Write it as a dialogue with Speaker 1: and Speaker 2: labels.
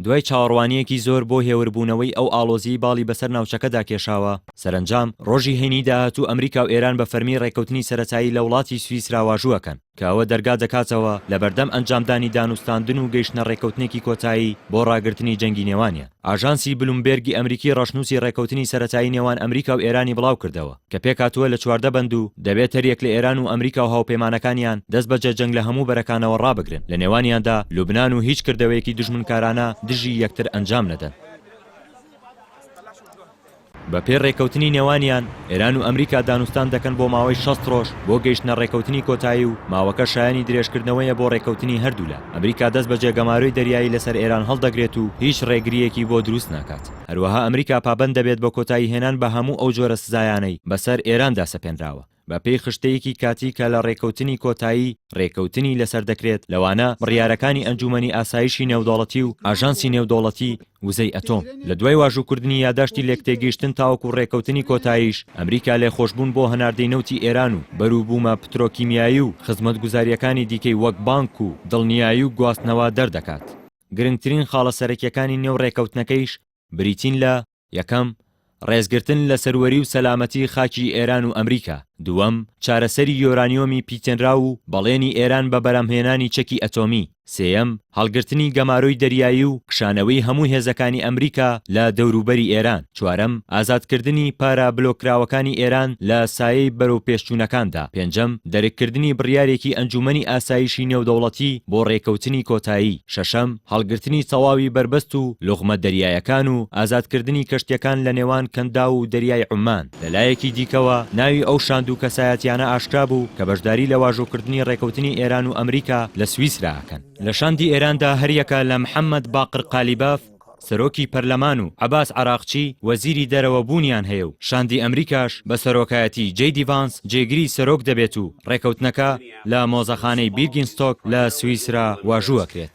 Speaker 1: دوای چاوەڕوانیەکی زۆر بۆ هێوربوونەوەی ئەو ئاڵۆزی باڵی بەسەر ناوچەکەدا کێشاوە، سەرنجام ڕۆژی هەینی داهاتوو ئەمریکا و ئێران بە فەرمی ڕێکەوتنی سەرەتایی لە وڵاتی سویسرا واژووەکەن کە ئەوە دەرگا دەکاتەوە لە بەردەم ئەنجامدانی دانوستاندن و گەیشتنە ڕێکەوتنێکی کۆتایی بۆ ڕاگررتنی جەنگی نێوانیان. ئاژانسی بلومبێرگی ئەمریکی ڕەشنووسی ڕێکەوتنی سەرەتایی نێوان ئەمریکا و ئێرانی بڵاو کردەوە کە پێکهاتووە لە 14 بەند و دەبێت هەریەک لە ئێران و ئەمریکا و هاوپەیمانەکانیان دەست بەجێ جەنگ لە هەموو بەرەکانەوە ڕابگرن، لە نێوانیاندا لوبنان و هیچ کردەوەیەکی دژمنکارانە دژی یەکتر ئەنجام نەدەن. بە پێ ڕێکەوتنی نێوانیان ئێران و ئەمریکا دانوستان دەکەن بۆ ماوەی 60 ڕۆژ بۆ گەیشتنە ڕێکەوتنی کۆتایی و ماوەکە شایانی درێژکردنەوەیە بۆ ڕێکەوتنی هەردوولا. ئەمریکا دەست بە جێگەماروی دەریایی لەسەر ئێران هەڵدەگرێت و هیچ ڕێگریەکی بۆ دروست ناکات. هەروەها ئەمریکا پابەند دەبێت بە کۆتایی هێنان بە هەموو ئەو جۆرە سزایانەی بەسەر ئێراندا سەپێنراوە. بە پێی خشتەیەکی کاتی کە لە ڕێکەوتنی کۆتایی ڕێکەوتنی لەسەر دەکرێت، لەوانە بڕیارەکانی ئەنجومەنی ئاسایشی نێودوڵەتی و ئاژانسی نێودوڵەتی وزەی ئەتۆم لە دوای واژووکردنی یاداشتی لێکتێگەیشتن تاوەکو ڕێکەوتنی کۆتاییش ئەمریکا لێخۆشبوون بۆ هەناردەی نەوتی ئێران و بەرووبوومە پترۆکیمیایی و خزمەتگوزاریەکانی دیکەی وەک بانک و دڵنیایی و گواستنەوە دەردەکات. گرنگترین خاڵە سەرەکیەکانی نێو ڕێکەوتنەکەیش بریتین لە: یەکەم، ڕێزگرتن لە سەروەری و سەلامەتی خاکی ئێران و ئەمریکا. دووەم، چارەسەری یۆرانیۆمی پیتێنرا و بەڵێنی ئێران بە بەرهەمهێنانی چەکی ئەتۆمی. سێیەم، هەڵگرتنی گەماروی دەریایی و کشانەوەی هەموو هێزەکانی ئەمریکا لە دەوروبەری ئێران. چوارەم، ئازادکردنی پارە بلۆکراوەکانی ئێران لە سایەی بەرەوپێشچوونەکاندا. پێنجەم، دەرکردنی بڕیارێکی ئەنجومەنی ئاسایشی نێودەوڵەتی بۆ ڕێکەوتنی کۆتایی. شەشەم، هەڵگرتنی تەواوی بربەست و لوغمە دەریایەکان و ئازادکردنی کەشتیەکان لە نێوان کەندا و دەریای عومان. لەلایەکی دیکەوە ناوی ئەو شاندوو کەسایەتیانە ئاشکرا بوو کە بەشداری لە واژۆکردنی ڕێکەوتنی ئێران و ئەمریکا لە سویسرا ئەکەن. لە شاندی ئێراندا هەریەکە لە محەممەد باقر قالیباف سەرۆکی پەرلەمان و عەباس عراقچی وەزیری دەرەوە بوونیان هەیە و شاندی ئەمریکاش بە سەرۆکایەتی جەیدی ڤانس جێگیری سەرۆک دەبێت و ڕێکەوتنەکە لە مۆزەخانەی بیرگینستۆک لە سویسرا واژووەکرێت.